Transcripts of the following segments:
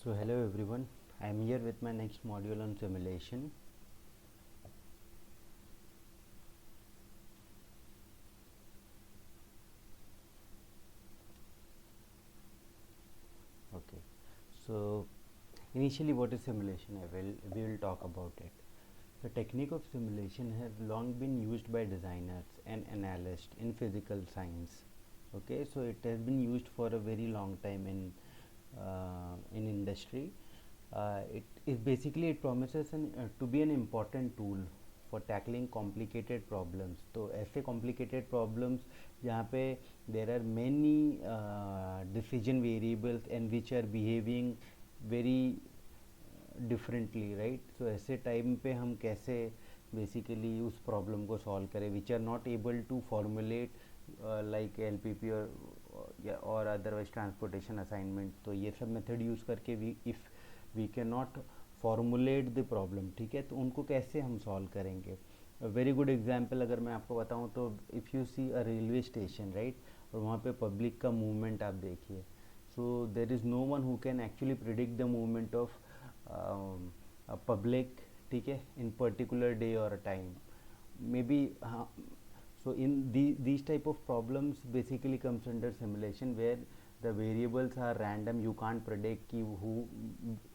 So hello everyone, I am here with my next module on simulation. Okay, so initially what is simulation? We will talk about it. The technique of simulation has long been used by designers and analysts in physical science. Okay, so it has been used for a very long time in industry. It promises to be an important tool for tackling complicated problems. तो ऐसे complicated problems जहाँ पे there are many decision variables and which are behaving very differently, right? So ऐसे time पे हम कैसे basically उस problem को सॉल्व करें which are not able to formulate like LPP और अदरवाइज ट्रांसपोर्टेशन असाइनमेंट. तो ये सब मेथड यूज़ करके we can not formulate the problem, ठीक है, तो उनको कैसे हम सॉल्व करेंगे. वेरी गुड एग्जाम्पल अगर मैं आपको बताऊं तो if you see a railway station, right, और वहाँ पे पब्लिक का मूवमेंट आप देखिए. So there is no one who can actually predict the movement of public, ठीक है, in particular day or a time, maybe. So in these type of problems basically comes under simulation where the variables are random, you can't predict कि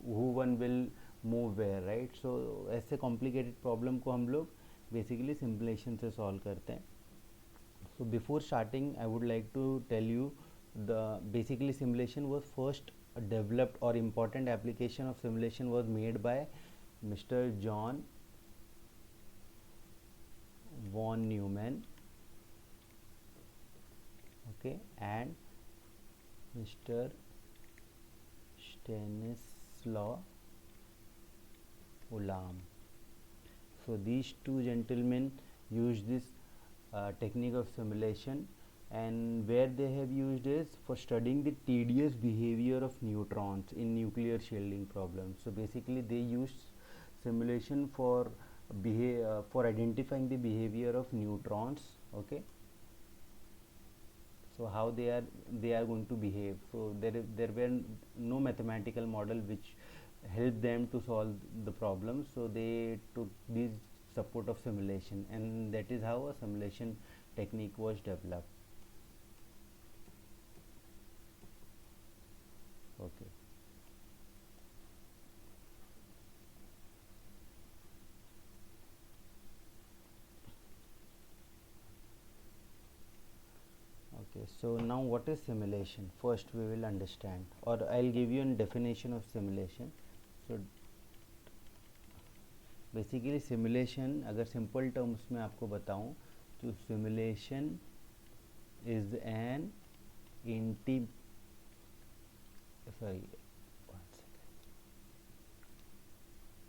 who one will move where, right? So ऐसे complicated problem को हम लोग basically simulation से solve करते हैं. So before starting I would like to tell you the basically simulation was first developed, or important application of simulation was made by Mr. John von Neumann, okay, and Mr. Stanislaw Ulam. So these two gentlemen used this technique of simulation, and where they have used is for studying the tedious behavior of neutrons in nuclear shielding problems. So basically they used simulation for identifying the behavior of neutrons, okay. So how they are going to behave. So there were no mathematical model which help them to solve the problem, so they took this support of simulation, and that is how a simulation technique was developed. Okay, okay, so now what is simulation? First we will understand, or I'll give you a definition of simulation. So basically simulation अगर simple terms में आपको बताऊं तो simulation is an इंटी sorry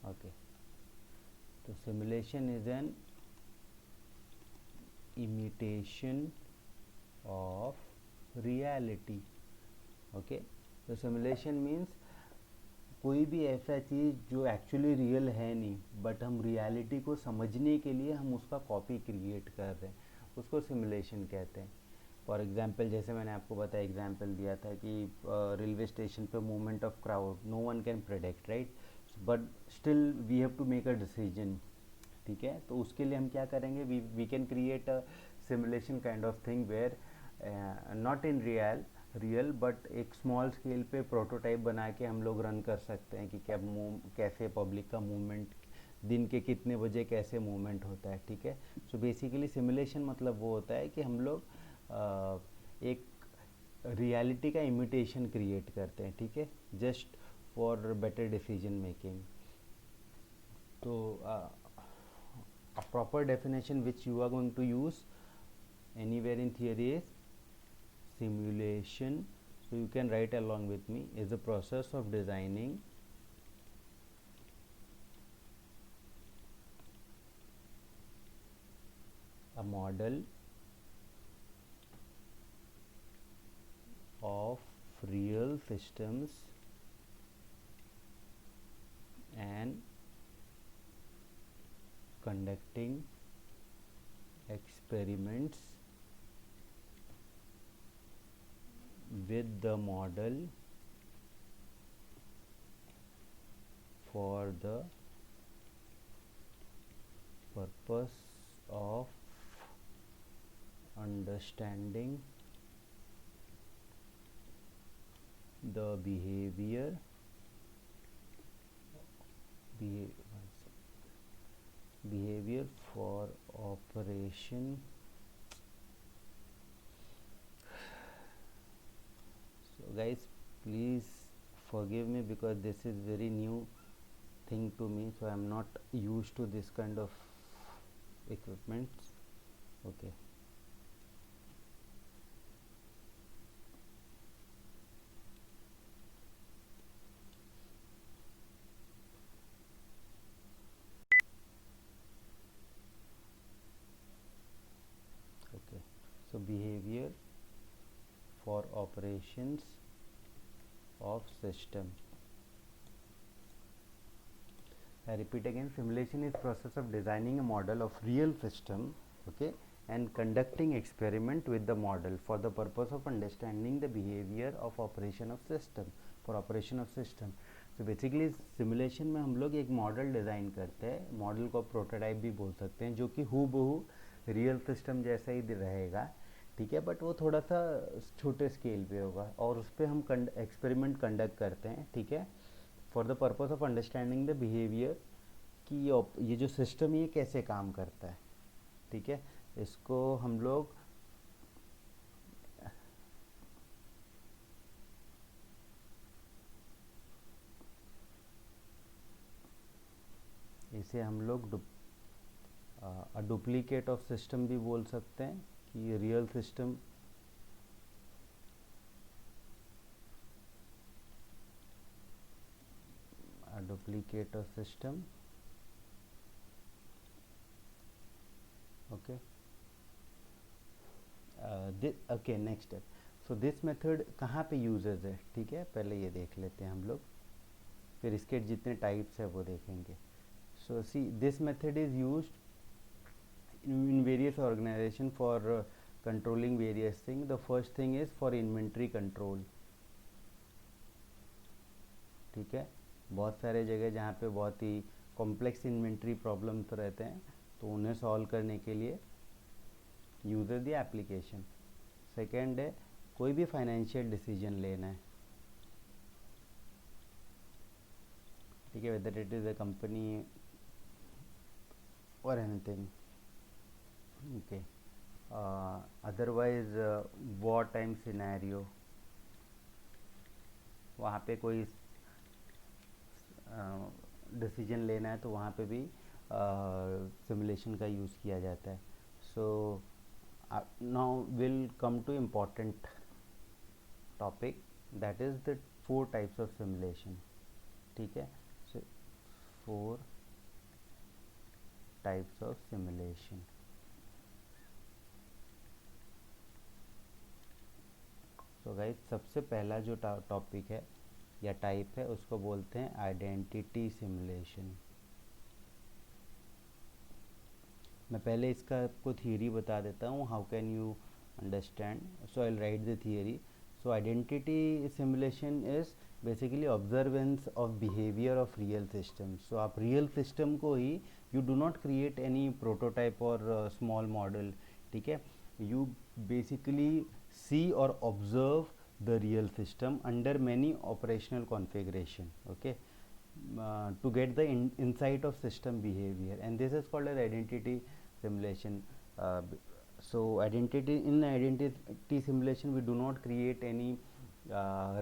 okay, तो simulation is an imitation of reality. Okay, तो simulation means कोई भी ऐसा चीज़ जो एक्चुअली रियल है नहीं, बट हम रियलिटी को समझने के लिए हम उसका कॉपी क्रिएट कर रहे हैं, उसको सिमुलेशन कहते हैं. फॉर एग्जांपल जैसे मैंने आपको बताया, एग्जांपल दिया था कि रेलवे स्टेशन पे movement of crowd no one can predict, right, but still we have to make a decision, ठीक है. तो उसके लिए हम क्या करेंगे, we can create a simulation kind of thing where not in real but एक स्मॉल स्केल पे प्रोटोटाइप बना के हम लोग रन कर सकते हैं कि कैसे पब्लिक का मूवमेंट दिन के कितने बजे कैसे मूवमेंट होता है, ठीक है. सो बेसिकली सिमुलेशन मतलब वो होता है कि हम लोग एक रियलिटी का इमिटेशन क्रिएट करते हैं, ठीक है, just for better decision making. तो a proper definition which you are going to use anywhere in theory is simulation. So you can write along with me, is the process of designing a model of real systems and conducting experiments with the model for the purpose of understanding the behavior for operation. So guys, please forgive me because this is very new thing to me, so I am not used to this kind of equipments. Okay. Okay, so behavior for operations of system. I repeat again, simulation is process of designing a model of real system, okay, and conducting experiment with the model for the purpose of understanding the behavior of operation of system, for operation of system. So basically simulation में हम लोग एक model design करते हैं, model को prototype भी बोल सकते हैं, जो कि हूबहू रियल सिस्टम जैसा ही रहेगा, ठीक है, बट वो थोड़ा सा छोटे स्केल पे होगा और उस पर हम एक्सपेरिमेंट कंडक्ट करते हैं, ठीक है, for the purpose of understanding the behaviour कि ये जो सिस्टम ये कैसे काम करता है, ठीक है, इसको हम लोग इसे हम लोग डुप्लीकेट ऑफ सिस्टम भी बोल सकते हैं कि real system duplicate of system. Okay, okay, next step. So this method कहाँ पे यूजेस है, ठीक है, पहले ये देख लेते हैं हम लोग, फिर इसके जितने टाइप्स है वो देखेंगे. So see, this method is used in various organization for controlling various things. The first thing is for inventory control, ठीक है, बहुत सारे जगह जहाँ पे बहुत ही कॉम्प्लेक्स इन्वेंट्री प्रॉब्लम तो रहते हैं, तो उन्हें सॉल्व करने के लिए यूज़र दी एप्लीकेशन. सेकेंड है कोई भी फाइनेंशियल डिसीजन लेना है, ठीक है, whether it is a company और anything. Okay, otherwise war time scenario, वहाँ पे कोई डिसीजन लेना है तो वहाँ पे भी सिमुलेशन का यूज़ किया जाता है. So now will come to important topic, that is the 4 types of simulation, ठीक है. So 4 types of simulation. So guys, सबसे पहला जो टॉपिक है या टाइप है उसको बोलते हैं आइडेंटिटी सिमुलेशन. मैं पहले इसका आपको थियरी बता देता हूँ, how can you understand. So I will write the theory. So identity simulation is basically observance of behaviour of real system. So आप रियल सिस्टम को ही, you do not create any prototype और small model, ठीक है, you basically see or observe the real system under many operational configuration, okay, to get the insight of system behavior, and this is called as identity simulation. So identity simulation we do not create any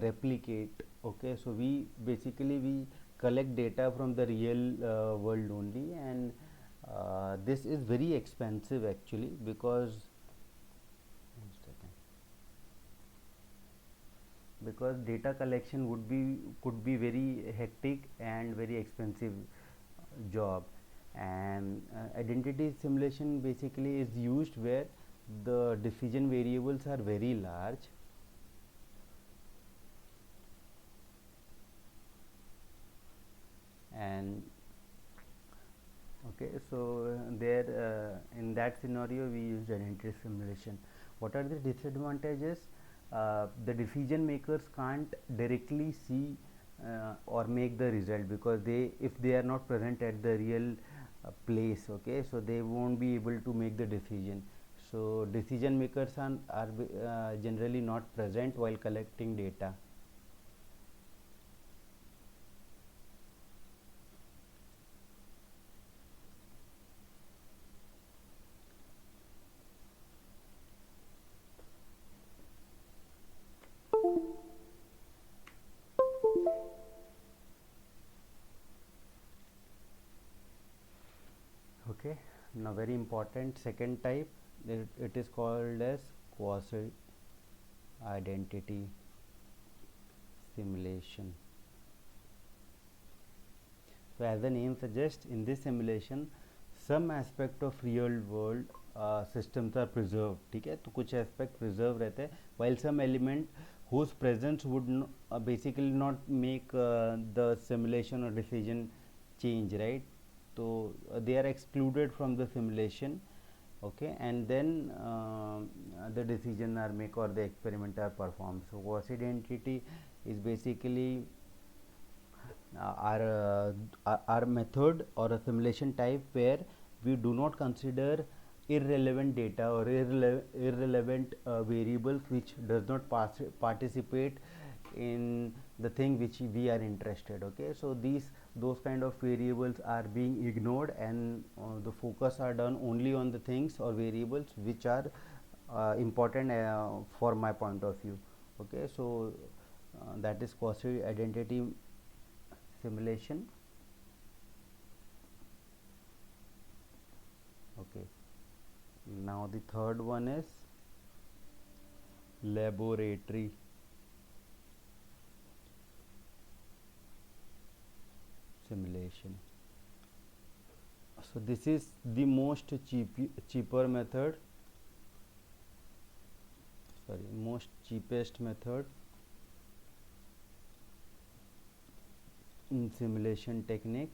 replicate, okay, so we basically we collect data from the real world only, and this is very expensive actually, because data collection could be very hectic and very expensive job, and identity simulation basically is used where the decision variables are very large, and okay, so there in that scenario we use identity simulation. What are the disadvantages? The decision makers can't directly see or make the result, because they, if they are not present at the real place, okay, so they won't be able to make the decision. So decision makers are generally not present while collecting data. Okay, now very important second type, it is called as quasi identity simulation. So as the name suggests, in this simulation some aspect of real world systems are preserved, ठीक है, तो कुछ aspect preserve रहते हैं, while some element whose presence would basically not make the simulation or decision change, right? So they are excluded from the simulation, okay, and then the decision are make or the experiment are performed. So quasi identity is basically our method or a simulation type where we do not consider irrelevant data or irrelevant variables which does not participate in the thing which we are interested, okay. So those kind of variables are being ignored, and the focus are done only on the things or variables which are important for my point of view, okay. So that is quasi identity simulation. Okay, now the third one is laboratory simulation. So this is the most cheaper method, most cheapest method in simulation technique,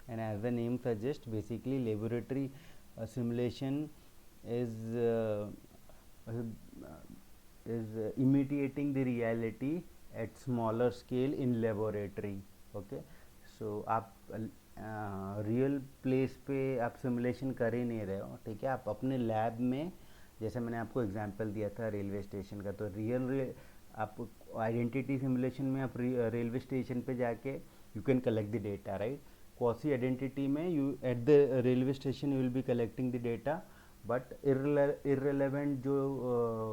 and as the name suggests, basically laboratory simulation is imitating the reality at smaller scale in laboratory, okay. So आप real place पे आप simulation कर ही नहीं रहे हो, ठीक है, आप अपने लैब में, जैसे मैंने आपको एग्जांपल दिया था रेलवे स्टेशन का, तो आप आइडेंटिटी सिमुलेशन में आप रेलवे स्टेशन पे जाके you can collect the data, right. Quasi identity में you at the railway station you will be collecting the data, but irrelevant जो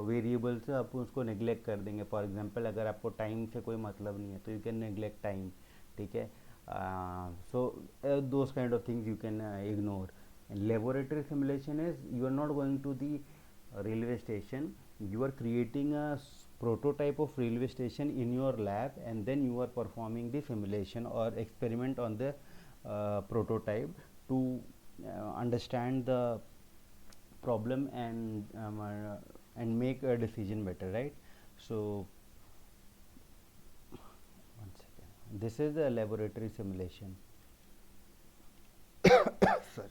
वेरिएबल्स है आप उसको नेग्लेक्ट कर देंगे. फॉर एग्जांपल अगर आपको टाइम से कोई मतलब नहीं है तो यू कैन नेग्लेक्ट टाइम, ठीक है. So those kind of things you can ignore. And laboratory simulation is you are not going to the railway station, you are creating a prototype of railway station in your lab, and then you are performing the simulation or experiment on the prototype to understand the problem and make a decision better, right. So one second, this is the laboratory simulation. Sorry.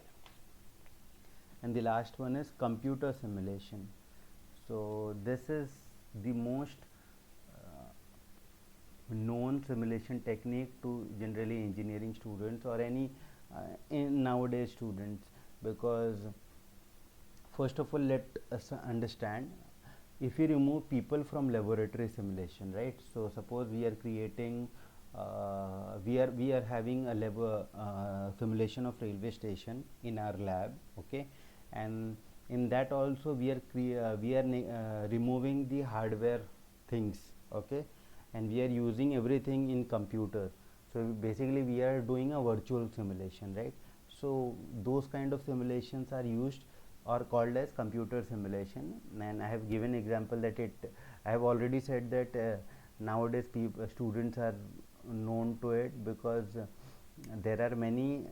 And the last one is computer simulation. So this is the most known simulation technique to generally engineering students or any in nowadays students, because first of all let us understand, if you remove people from laboratory simulation, right, so suppose we are creating we are having a simulation of railway station in our lab, okay, and in that also we are removing the hardware things, okay, and we are using everything in computer. So basically we are doing a virtual simulation, right. So those kind of simulations are used or called as computer simulation, and I have given example that I have already said that nowadays students are known to it, because there are many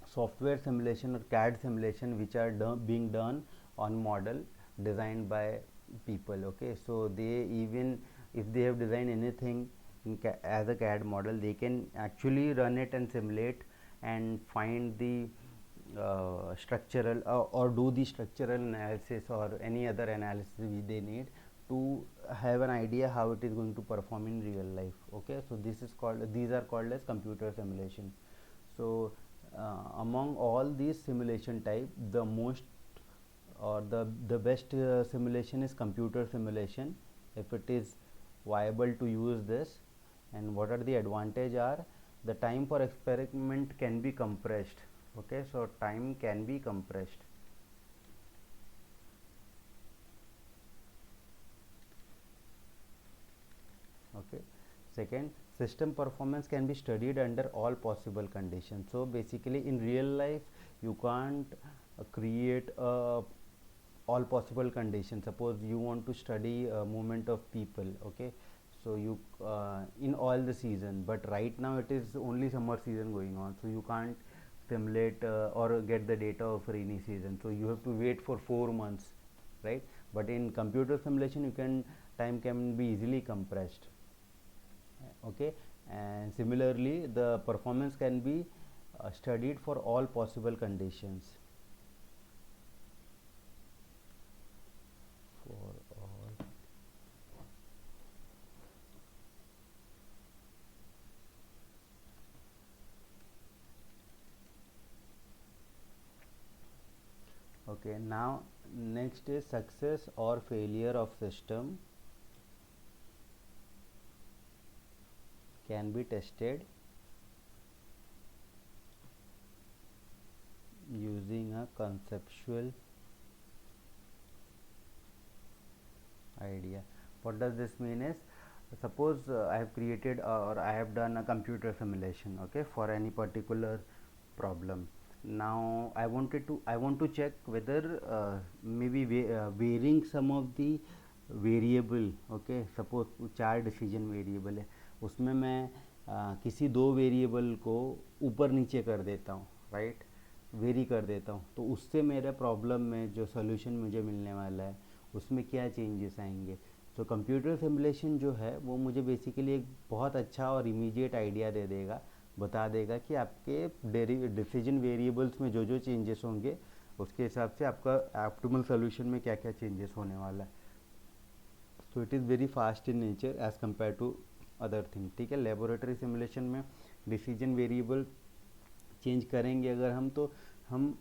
software simulation or CAD simulation which are being done on model designed by people, okay. So they, even if they have designed anything in as a CAD model, they can actually run it and simulate and find the structural or do the structural analysis or any other analysis which they need to have an idea how it is going to perform in real life. Okay, so these are called as computer simulation. So among all these simulation type, the most or the best simulation is computer simulation, if it is viable to use this. And what are the advantage are, the time for experiment can be compressed. Okay, so time can be compressed. Okay, second, system performance can be studied under all possible conditions. So basically in real life you can't create all possible conditions. Suppose you want to study movement of people, okay, so you in all the season, but right now it is only summer season going on, so you can't simulate or get the data of rainy season, so you have to wait for 4 months, right? But in computer simulation you can, time can be easily compressed. Okay, and similarly the performance can be studied for all possible conditions. For all okay, now next is success or failure of system can be tested using a conceptual idea. What does this mean is, suppose I have created or I have done a computer simulation, okay, for any particular problem. Now I want to check whether maybe varying some of the variable, okay, suppose 4 decision variable है, उसमें मैं किसी 2 variable को ऊपर नीचे कर देता हूँ, राइट, वेरी कर देता हूँ, तो उससे मेरे प्रॉब्लम में जो सोल्यूशन मुझे मिलने वाला है उसमें क्या चेंजेस आएंगे. तो कंप्यूटर सिमुलेशन जो है वो मुझे बेसिकली एक बहुत अच्छा और इमीडिएट आइडिया दे देगा, बता देगा कि आपके डिसीजन वेरिएबल्स में जो जो चेंजेस होंगे उसके हिसाब से आपका ऑप्टिमल सोल्यूशन में क्या क्या चेंजेस होने वाला है. So it is very fast in nature as compare to other thing. ठीक है, लेबोरेटरी सिमुलेशन में डिसीजन वेरिएबल चेंज करेंगे अगर हम, तो हम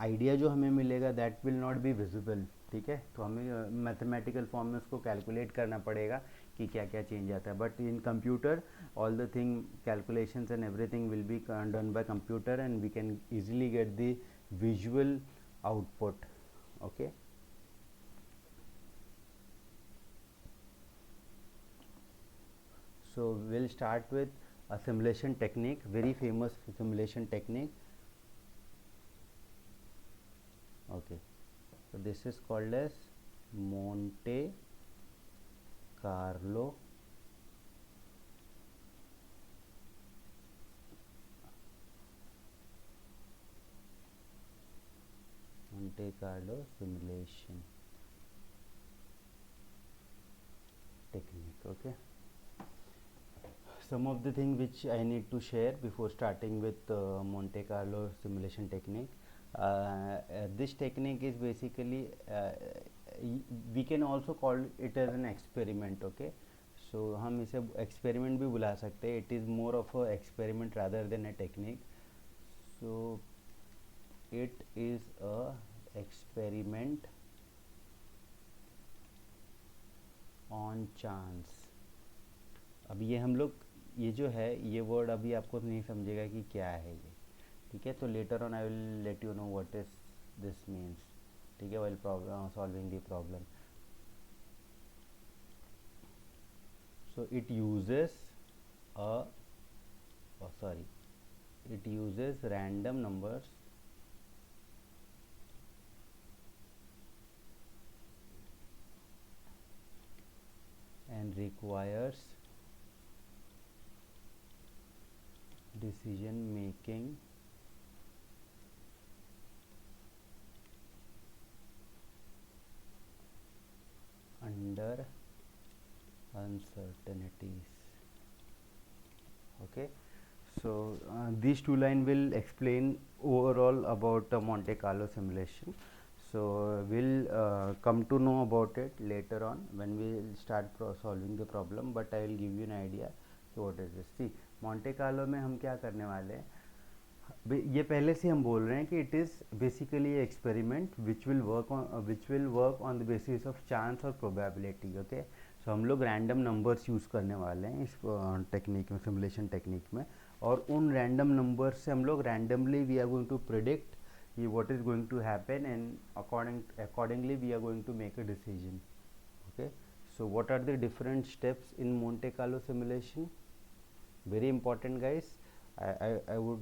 आइडिया जो हमें मिलेगा that will not be visible. ठीक है, तो हमें मैथमेटिकल फॉर्म में उसको कैलकुलेट करना पड़ेगा कि क्या क्या चेंज आता है. But in computer all the thing calculations and everything will be done by computer and we can easily get the visual output. Okay, so we'll start with a simulation technique, very famous simulation technique. Okay, so this is called as Monte Carlo simulation technique. Okay, some of the things which I need to share before starting with Monte Carlo simulation technique. This technique is basically we can also call it as an experiment. Okay, so हम इसे experiment भी बुला सकते हैं. It is more of a experiment rather than a technique. So it is a experiment on chance. अब ये हम लोग, ये जो है ये वर्ड अभी आपको नहीं समझेगा कि क्या है ये. ठीक है, तो later on I will let you know what is this means. ठीक है, while problem solving the problem. So it uses it uses random numbers and requires decision making under uncertainties. Okay, so these two lines will explain overall about Monte Carlo simulation. So we'll come to know about it later on when we start solving the problem, but I will give you an idea what is this. See, Monte Carlo में हम क्या करने वाले हैं, ये पहले से हम बोल रहे हैं कि it is basically experiment which will work on the basis of chance और प्रोबेबिलिटी. ओके, सो हम लोग रैंडम नंबर्स यूज़ करने वाले हैं इस टेक्निक में, सिमुलेशन टेक्निक में, और उन रैंडम नंबर्स से हम लोग randomly we are going to predict कि what is going to happen, and accordingly we are going to make a decision. Okay, so what are the different steps in Monte Carlo simulation? Very important, guys. I would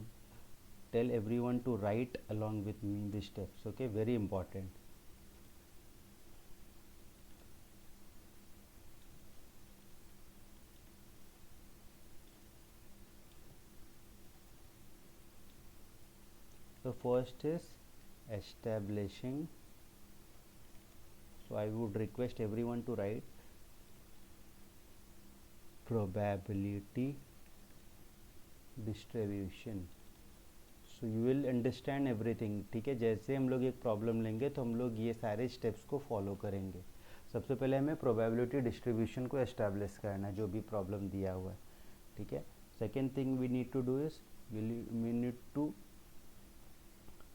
tell everyone to write along with me the steps. Okay, very important. So first is establishing. So I would request everyone to write probability distribution. So you will understand everything. ठीक है, जैसे हम लोग एक problem लेंगे तो हम लोग ये सारे स्टेप्स को फॉलो करेंगे. सबसे पहले हमें प्रोबेबिलिटी डिस्ट्रीब्यूशन को एस्टैब्लिश करना है जो भी प्रॉब्लम दिया हुआ है. ठीक है, second thing we need to do is we need to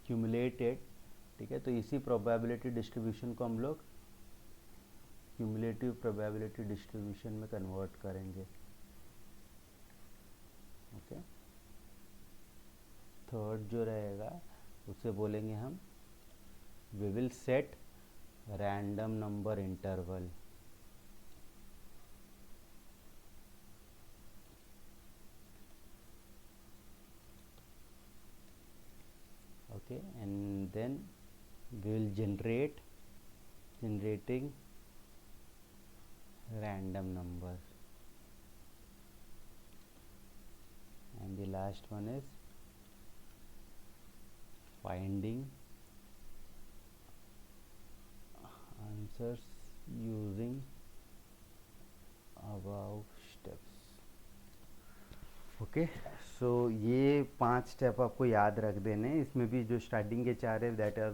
cumulate it. ठीक है, तो इसी प्रोबेबिलिटी डिस्ट्रीब्यूशन को हम लोग क्यूमुलेटिव प्रोबेबिलिटी डिस्ट्रीब्यूशन में कन्वर्ट करेंगे. ओके, थर्ड जो रहेगा उसे बोलेंगे हम we will set random number interval. Okay, and then we will generating random numbers, and the last one is finding answers using above steps. Okay, so ये 5 step आपको याद रख देने. इसमें भी जो स्टार्टिंग के 4 है दैट आर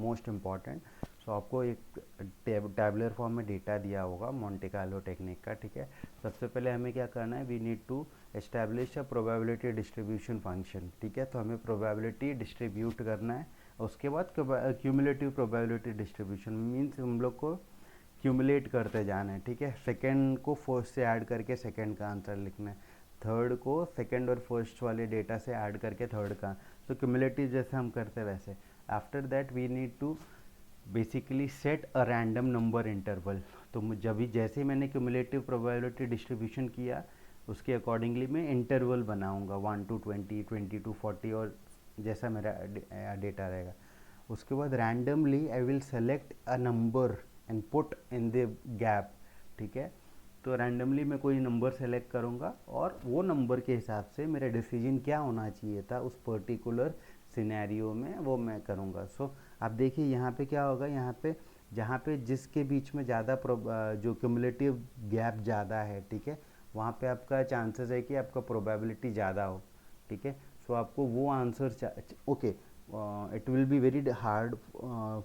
मोस्ट इम्पॉर्टेंट. सो आपको एक टैबुलर फॉर्म में डेटा दिया होगा मोंटे कार्लो टेक्निक का. ठीक है, सबसे पहले हमें क्या करना है, we need to establish a probability distribution function. ठीक है, तो हमें प्रोबेबिलिटी डिस्ट्रीब्यूट करना है. उसके बाद क्यूमुलेटिव प्रोबेबिलिटी डिस्ट्रीब्यूशन मीन्स हम लोग को क्यूमुलेट करते जाना है. ठीक है, सेकेंड को फर्स्ट से ऐड करके सेकेंड का आंसर लिखना है, थर्ड को सेकेंड और फर्स्ट वाले डेटा से ऐड करके थर्ड का. सो क्यूमुलेटिव जैसे हम करते हैं वैसे. After that we need to basically set a random number interval. तो जब भी जैसे ही मैंने क्यूमुलेटिव प्रोबेबिलिटी डिस्ट्रीब्यूशन किया उसके अकॉर्डिंगली मैं इंटरवल बनाऊंगा 1 to 20, 20 to 40 और जैसा मेरा डेटा रहेगा. उसके बाद randomly I will select a number and put in the gap. ठीक है, तो रैंडमली मैं कोई नंबर सेलेक्ट करूँगा और वो नंबर के हिसाब से मेरा डिसीजन क्या होना चाहिए था उस पर्टिकुलर सिनेरियो में वो मैं करूँगा. सो आप देखिए यहाँ पे क्या होगा, यहाँ पे जहाँ पे जिसके बीच में ज़्यादा जो क्यूमुलेटिव गैप ज़्यादा है, ठीक है, वहाँ पे आपका चांसेस है कि आपका प्रोबेबिलिटी ज़्यादा हो. ठीक है, सो आपको वो answer okay, it will be very hard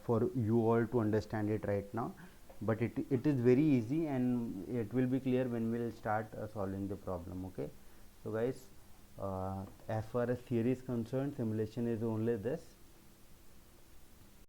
for you all to understand it right now, but it is very easy and it will be clear when we will start solving the problem. Okay, so guys, as far as theory is concerned, simulation is only this.